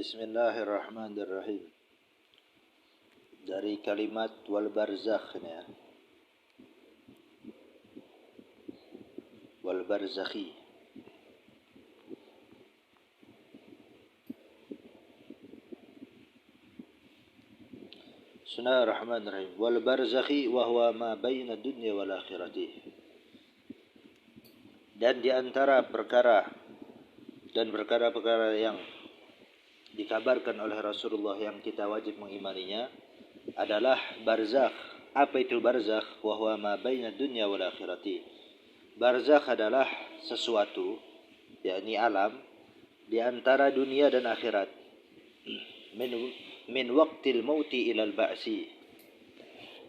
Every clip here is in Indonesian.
Bismillahirrahmanirrahim. Dari kalimat wal barzakh ya. Wal barzakhi. Bismillahirrahmanirrahim. Wal barzakhi wa huwa ma baina dunya wal akhirati. Dan di antara perkara-perkara yang dikabarkan oleh Rasulullah yang kita wajib mengimaninya adalah barzakh. Apa itu barzakh? Wa huwa ma baina dunya wal akhirati. Barzakh adalah sesuatu, yakni alam di antara dunia dan akhirat. Min waqtil mauti ilal ba'si.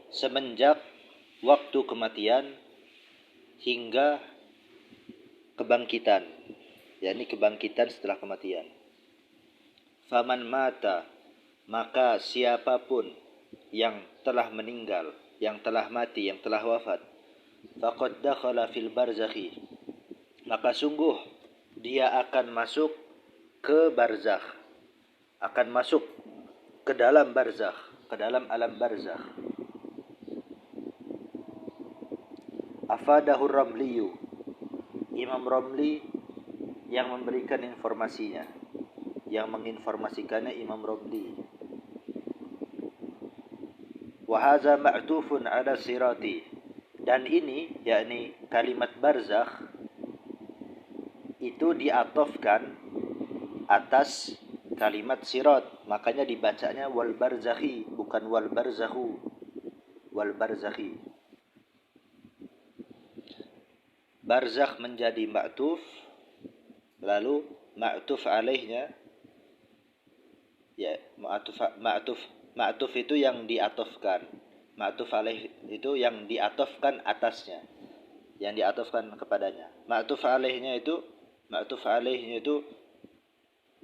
Semenjak waktu kematian hingga kebangkitan, yakni kebangkitan setelah kematian. Faman mata, maka siapapun yang telah meninggal, yang telah mati, yang telah wafat, faqad dakhala fil barzakhi, maka sungguh dia akan masuk ke barzakh, akan masuk ke dalam barzakh, ke dalam alam barzakh. Afadahu Ramliyu, Imam Ramli yang memberikan informasinya, yang menginformasikannya Imam Ramli. Wa hadza ma'tufun 'ala sirati, dan ini yakni kalimat barzakh itu diatofkan atas kalimat sirat, makanya dibacanya wal barzakhi bukan wal barzakhu. Wal barzakhi. Barzakh menjadi ma'tuf, lalu ma'tuf alaihnya ya, ma'tuf itu yang diatofkan. Ma'tuf alaih itu yang diatofkan atasnya, yang diatofkan kepadanya. Ma'tuf alaihnya itu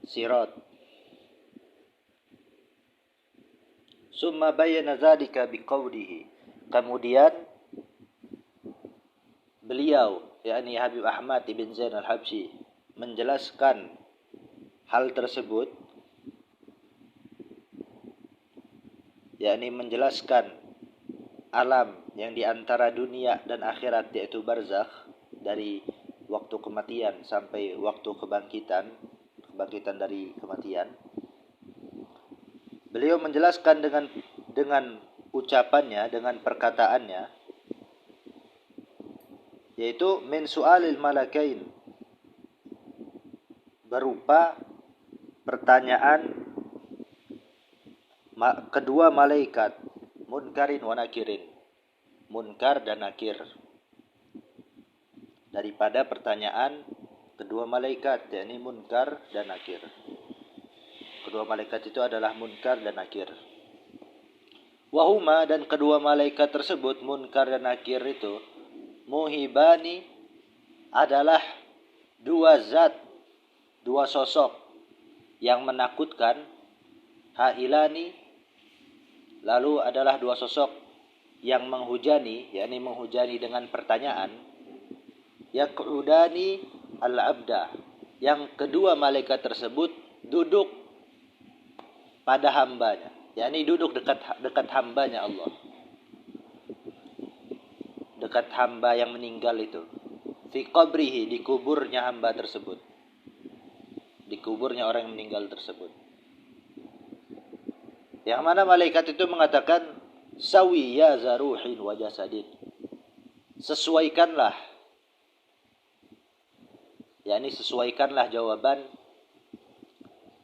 sirat. Summa bayyana dzalika biqaulihi. Kemudian beliau, yakni Habib Ahmad ibn Zain al-Habsyi, menjelaskan hal tersebut, yakni menjelaskan alam yang di antara dunia dan akhirat, yaitu barzakh, dari waktu kematian sampai waktu kebangkitan dari kematian. Beliau menjelaskan dengan ucapannya, dengan perkataannya, yaitu min su'alil malakain, berupa pertanyaan kedua malaikat, munkarin wa nakirin, munkar dan nakir, daripada pertanyaan kedua malaikat, yakni munkar dan nakir. Kedua malaikat itu adalah munkar dan nakir. Wahuma, dan kedua malaikat tersebut, munkar dan nakir itu, muhibani, adalah dua zat, dua sosok yang menakutkan. Hailani, lalu adalah dua sosok yang menghujani, yakni menghujani dengan pertanyaan. Yaq'udani al-abda, yang kedua malaikat tersebut duduk pada hambanya, yakni duduk dekat hambanya Allah, dekat hamba yang meninggal itu. Fi qabrihi, di kuburnya hamba tersebut, di kuburnya orang yang meninggal tersebut. Yang mana malaikat itu mengatakan, sawi ya zaruhin wa jasadin, sesuaikanlah, yakni sesuaikanlah jawaban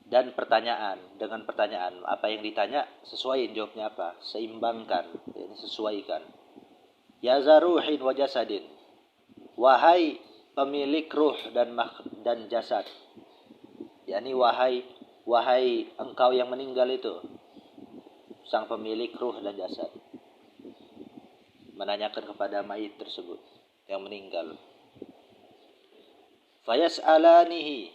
dan pertanyaan dengan pertanyaan. Apa yang ditanya, sesuaiin jawabnya apa, seimbangkan, yakni sesuaikan. Ya zaruhin wa jasadin, wahai pemilik ruh dan jasad, yakni wahai engkau yang meninggal itu, sang pemilik ruh dan jasad, menanyakan kepada mayit tersebut yang meninggal. Fayas'alanihi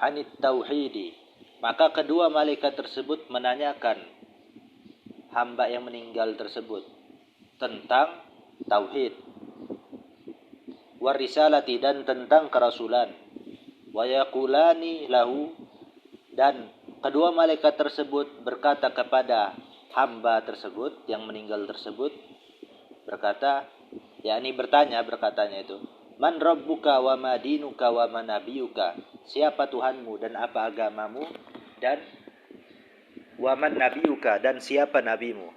hanit tauhidi, maka kedua malaikat tersebut menanyakan hamba yang meninggal tersebut tentang tauhid, warisalati, dan tentang kerasulan, wa yaqulani lahu, dan kedua malaikat tersebut berkata kepada hamba tersebut yang meninggal tersebut, berkata, yakni berkatanya itu, man rabbuka wa ma dinuka wa ma nabiyuka, siapa Tuhanmu dan apa agamamu, dan wa man nabiyuka, dan siapa nabimu.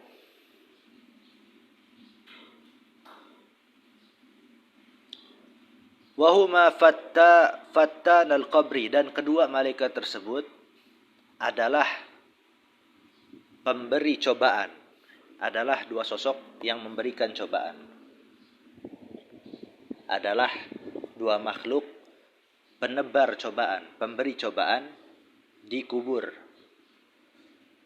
Wahuma fattan al-qabri, dan kedua malaikat tersebut adalah pemberi cobaan, adalah dua sosok yang memberikan cobaan, adalah dua makhluk penebar cobaan, pemberi cobaan di kubur.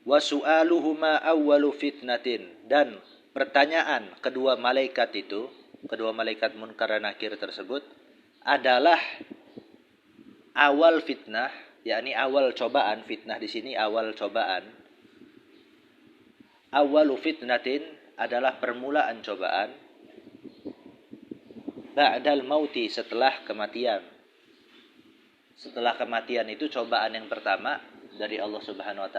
Wa su'aluhuma awwalu fitnatin, dan pertanyaan kedua malaikat itu, kedua malaikat Munkar dan Nakir tersebut adalah awal fitnah, yakni awal cobaan. Fitnah di sini awal cobaan. Awalu fitnatin adalah permulaan cobaan. Ba'dal mauti, setelah kematian. Setelah kematian itu cobaan yang pertama dari Allah Subhanahu wa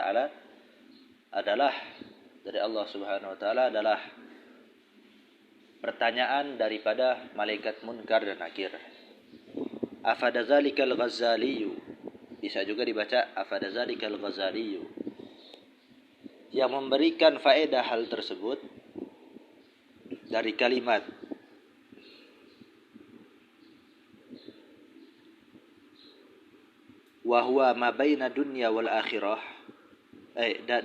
taala adalah pertanyaan daripada malaikat Munkar dan Nakir. Afadazalikal Ghazaliyu, bisa juga dibaca afadazalikal Ghazaliyu, yang memberikan faedah hal tersebut dari kalimat wa huwa ma baina dunya wal akhirah,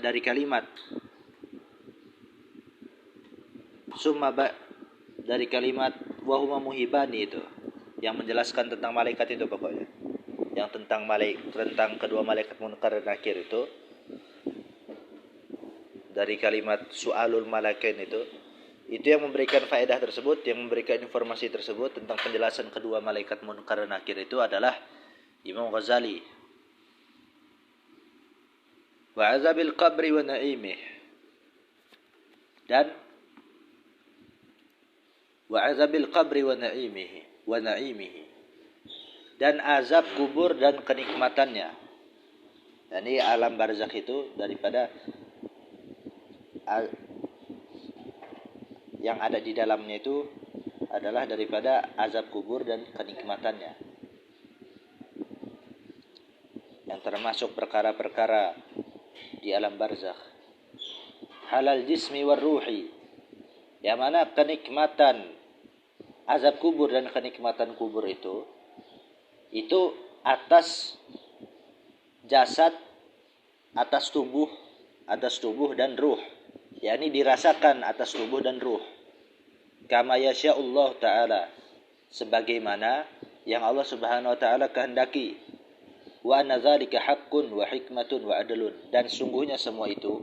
dari kalimat dari kalimat wa huma muhibani, itu yang menjelaskan tentang malaikat itu, pokoknya yang tentang kedua malaikat Munkar dan Nakir itu, dari kalimat su'alul malaikain itu yang memberikan faedah tersebut, yang memberikan informasi tersebut tentang penjelasan kedua malaikat Munkar dan Nakir itu adalah Imam Ghazali. Wa azabil qabri wa na'imih, dan wa azabil qabri wa na'imihi, dan azab kubur dan kenikmatannya. Ini alam barzakh itu daripada yang ada di dalamnya itu adalah daripada azab kubur dan kenikmatannya, yang termasuk perkara-perkara di alam barzakh. Halal jismi war ruhi, yang mana kenikmatan azab kubur dan kenikmatan kubur itu atas jasad, atas tubuh dan ruh, yakni dirasakan atas tubuh dan ruh. Kama yasya'ullah ta'ala, sebagaimana yang Allah Subhanahu wa taala kehendaki. Wa anna dzalika haqqun wa hikmatun wa adlun, dan sungguhnya semua itu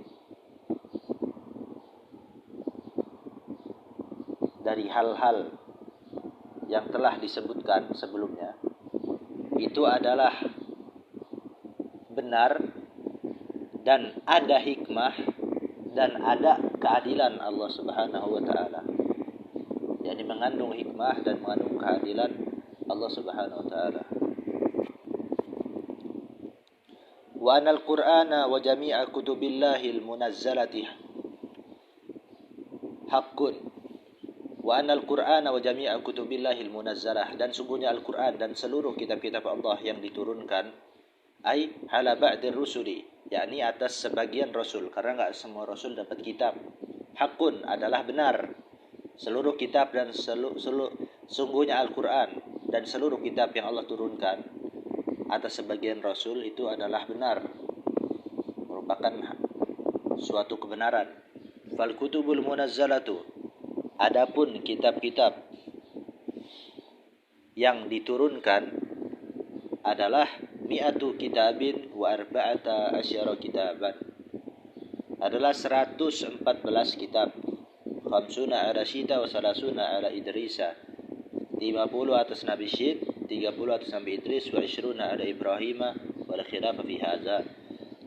dari hal-hal yang telah disebutkan sebelumnya itu adalah benar dan ada hikmah dan ada keadilan Allah Subhanahu wa taala. Yani mengandung hikmah dan mengandung keadilan Allah Subhanahu wa taala. Wa anal Qur'ana wa jami'a kutubillahil munazzalati haqqun. Wa anal Qur'ana wa jami'a kutubillahil munazzalah, dan sungguhnya Al-Qur'an dan seluruh kitab-kitab Allah yang diturunkan, ai hala ba'dir rusuli, yakni atas sebagian rasul, karena enggak semua rasul dapat kitab. Hakun adalah benar. Seluruh kitab dan sungguhnya Al-Qur'an dan seluruh kitab yang Allah turunkan atas sebagian rasul itu adalah benar, merupakan suatu kebenaran. Fal kutubul munazzalatu, adapun kitab-kitab yang diturunkan adalah mi'atu kitabin wa arba'ata asyara kitaban, adalah 114 kitab. Khamsuna ala Syita wa salasuna ala Idrisa, 50 atas Nabi Syed, 30 atas Nabi Idris, wa 20 ala Ibrahim wa la khilafa fi hadza,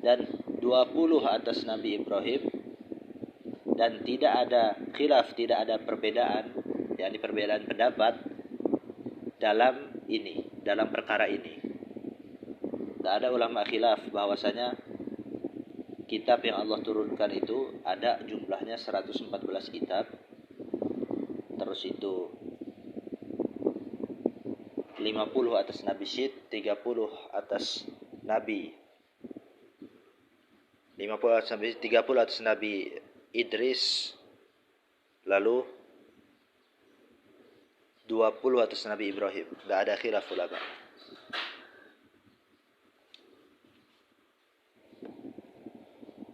dan 20 atas Nabi Ibrahim, dan tidak ada khilaf, tidak ada perbedaan, yakni perbedaan pendapat dalam perkara ini. Tidak ada ulama khilaf bahwasanya kitab yang Allah turunkan itu ada jumlahnya 114 kitab. Terus itu 50 atas Nabi Syed, 30 atas Nabi 50 atas Nabi, 30 atas Nabi Idris, lalu 20 atas Nabi Ibrahim. Tidak ada khilaf ulama.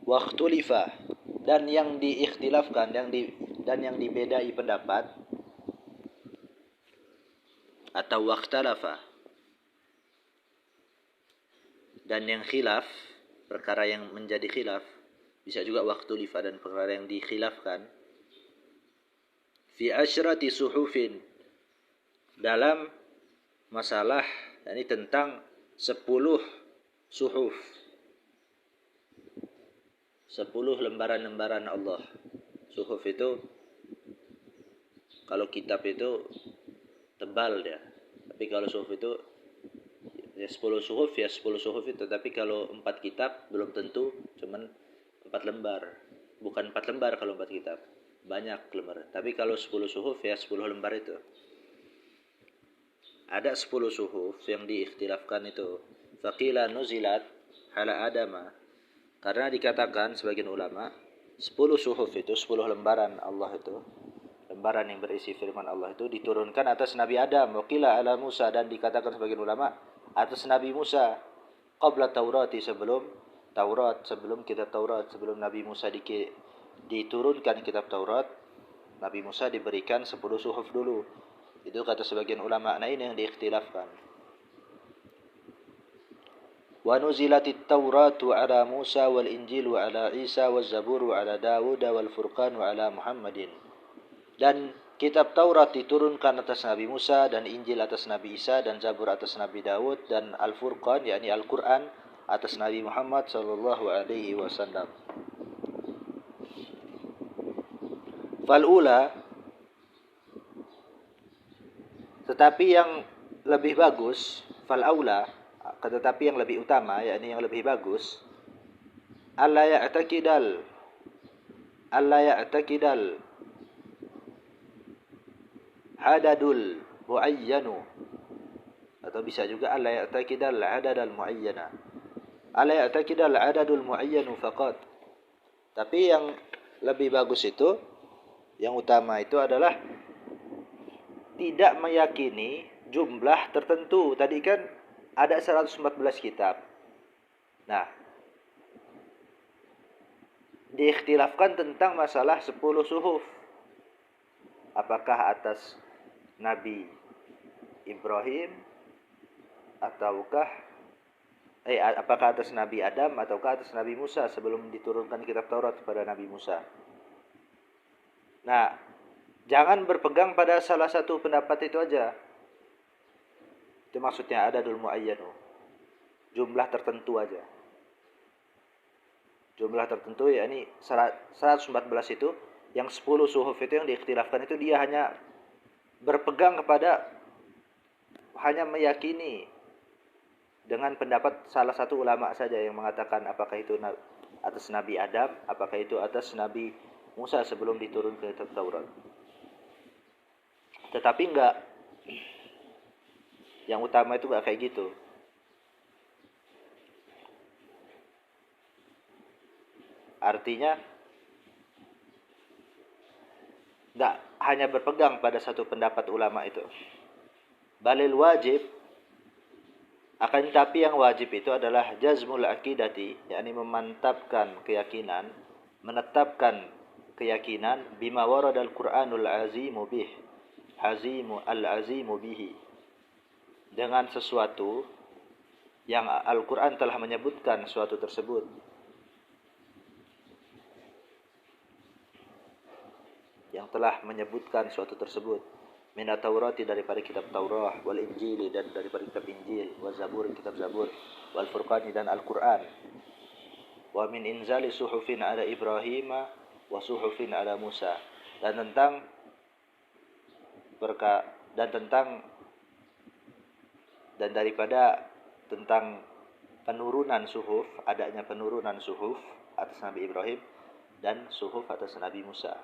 Waktulifa, dan yang diikhtilafkan, dan yang dibedai pendapat, atau waktalafa, dan yang khilaf, perkara yang menjadi khilaf, bisa juga waktulifa, dan perkara yang dikhilafkan, fi asyrati suhufin, dalam masalah, ini tentang 10 suhuf, 10 lembaran-lembaran Allah. Suhuf itu, kalau kitab itu tebal dia, tapi kalau suhuf itu ya 10 suhuf ya 10 suhuf itu. Tapi kalau 4 kitab belum tentu, cuman 4 lembar. Bukan 4 lembar kalau 4 kitab, banyak lembar. Tapi kalau 10 suhuf ya 10 lembar itu. Ada 10 suhuf yang diikhtilafkan itu. Faqila nuzilat ala adama, karena dikatakan sebagian ulama 10 suhuf itu, 10 lembaran Allah itu, lembaran yang berisi firman Allah itu diturunkan atas Nabi Adam. Waqila ala Musa, dan dikatakan sebagian ulama atas Nabi Musa. Qabla Taurati, sebelum Taurat, sebelum kitab Taurat, sebelum Nabi Musa diturunkan kitab Taurat, Nabi Musa diberikan 10 suhuf dulu. Itu kata sebagian ulama. Nah, ini yang diikhtilafkan. Wa nuzilatit Tauratu ala Musa wal Injilu ala Isa wal Zaburu ala Dawud wal Furqanu ala Muhammadin. Dan kitab Taurat diturunkan atas Nabi Musa, dan Injil atas Nabi Isa, dan Zabur atas Nabi Dawud, dan Al-Furqan yakni Al-Quran atas Nabi Muhammad sallallahu alaihi wasallam. Fal'ula, tetapi yang lebih bagus, fal'aula, tetapi yang lebih utama, yakni yang lebih bagus, alla ya'taqidal adadul muayyanu, atau bisa juga alla ya'taqidal adadal muayyana, alla ya'taqidal adadul muayyanu faqat. Tapi yang lebih bagus itu, yang utama itu adalah tidak meyakini jumlah tertentu. Tadi kan ada 114 kitab. Nah, diikhtilafkan tentang masalah 10 suhuf. Apakah atas Nabi Ibrahim apakah atas Nabi Adam ataukah atas Nabi Musa sebelum diturunkan kitab Taurat kepada Nabi Musa. Nah, jangan berpegang pada salah satu pendapat itu aja. Itu maksudnya adadul muayyanu, jumlah tertentu aja. Jumlah tertentu, yakni 114 itu, yang 10 suhuf itu yang diikhtilafkan itu, dia hanya berpegang kepada, hanya meyakini dengan pendapat salah satu ulama saja yang mengatakan apakah itu atas Nabi Adam, apakah itu atas Nabi Musa sebelum diturunkan kitab Taurat. Tetapi enggak, yang utama itu enggak kayak gitu. Artinya enggak hanya berpegang pada satu pendapat ulama itu. Balil wajib, akan tetapi yang wajib itu adalah jazmul aqidati, yakni memantapkan keyakinan, menetapkan keyakinan bima warada al-Qur'anul azimu bih, azimu al-azimu bihi, dengan sesuatu yang Al-Quran telah menyebutkan suatu tersebut. Yang telah menyebutkan suatu tersebut. Minat Taurati, daripada kitab Taurat, wal Injili, dan daripada kitab Injil, wal Zabur, kitab Zabur, wal Furqani, dan Al-Quran. Wa min inzali suhufin ala Ibrahim wa suhufin ala Musa. Dan daripada tentang penurunan suhuf, adanya penurunan suhuf atas Nabi Ibrahim dan suhuf atas Nabi Musa.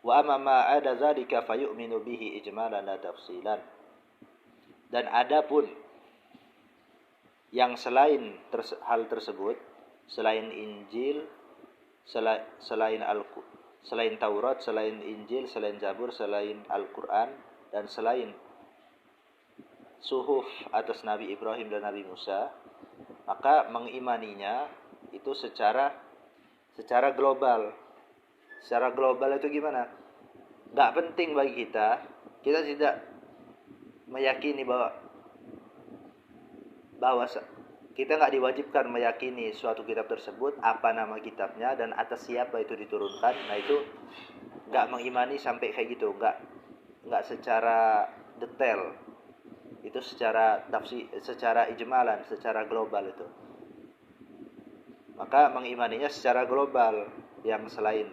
Wa amma ma ada dzalika fayu'minu bihi ijmalan la tafsilan. Dan adapun yang selain hal tersebut, selain Injil, selain Taurat, selain Injil, selain Zabur, selain Al-Qur'an, dan selain suhuf atas Nabi Ibrahim dan Nabi Musa, maka mengimaninya itu secara global. Secara global itu gimana? Gak penting bagi kita tidak meyakini bahwa kita nggak diwajibkan meyakini suatu kitab tersebut, apa nama kitabnya dan atas siapa itu diturunkan. Nah itu nggak mengimani sampai kayak gitu, nggak secara detail, itu secara tafsir, secara ijmalan, secara global itu. Maka mengimaninya secara global yang selain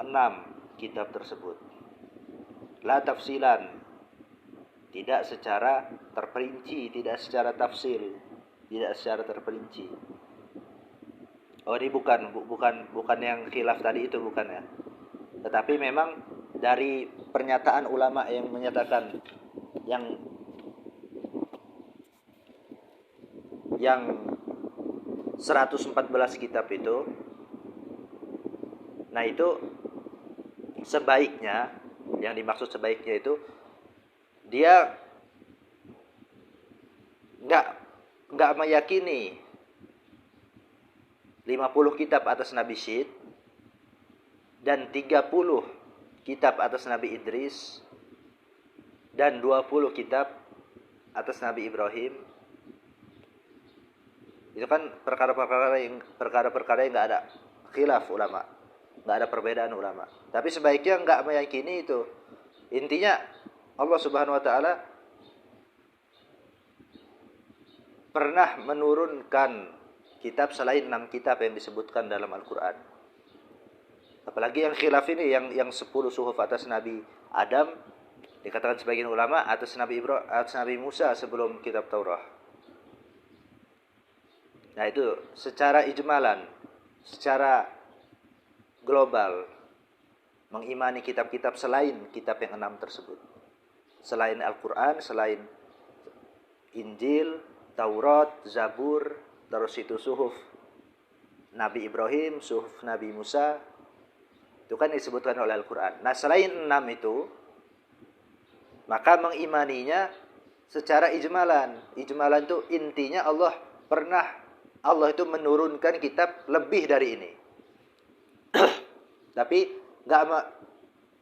6 kitab tersebut. La tafsilan, tidak secara terperinci, tidak secara tafsil, tidak secara terperinci. Oh, ini bukan yang khilaf tadi itu, bukan ya. Tetapi memang dari pernyataan ulama yang menyatakan yang 114 kitab itu, nah itu sebaiknya, yang dimaksud sebaiknya itu dia nggak meyakini 50 kitab atas Nabi Syed dan 30 kitab atas Nabi Idris dan 20 kitab atas Nabi Ibrahim. Itu kan perkara-perkara yang nggak ada khilaf ulama, nggak ada perbedaan ulama. Tapi sebaiknya nggak meyakini itu. Intinya Allah Subhanahu Wa Taala pernah menurunkan kitab selain 6 kitab yang disebutkan dalam Al-Quran. Apalagi yang khilaf ini, yang 10 suhuf atas Nabi Adam, dikatakan sebagian ulama atas Nabi Musa sebelum kitab Taurat. Nah itu secara ijmalan, secara global, mengimani kitab-kitab selain kitab yang 6 tersebut. Selain Al-Quran, selain Injil, Taurat, Zabur, terus itu suhuf Nabi Ibrahim, suhuf Nabi Musa, itu kan disebutkan oleh Al-Quran. Nah selain 6 itu, maka mengimaninya secara ijmalan. Ijmalan itu intinya Allah itu menurunkan kitab lebih dari ini. Tapi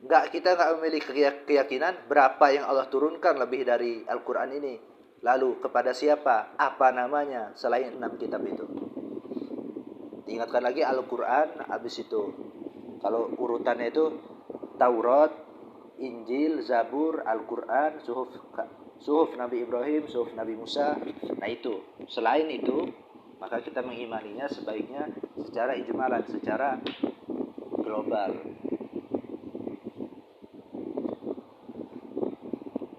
kita nggak memiliki keyakinan berapa yang Allah turunkan lebih dari Al-Quran ini. Lalu kepada siapa? Apa namanya selain 6 kitab itu? Diingatkan lagi Al-Quran, habis itu kalau urutannya itu Taurat, Injil, Zabur, Al-Quran, suhuf Nabi Ibrahim, suhuf Nabi Musa. Nah itu. Selain itu, maka kita mengimaninya sebaiknya secara ijmalan, secara global.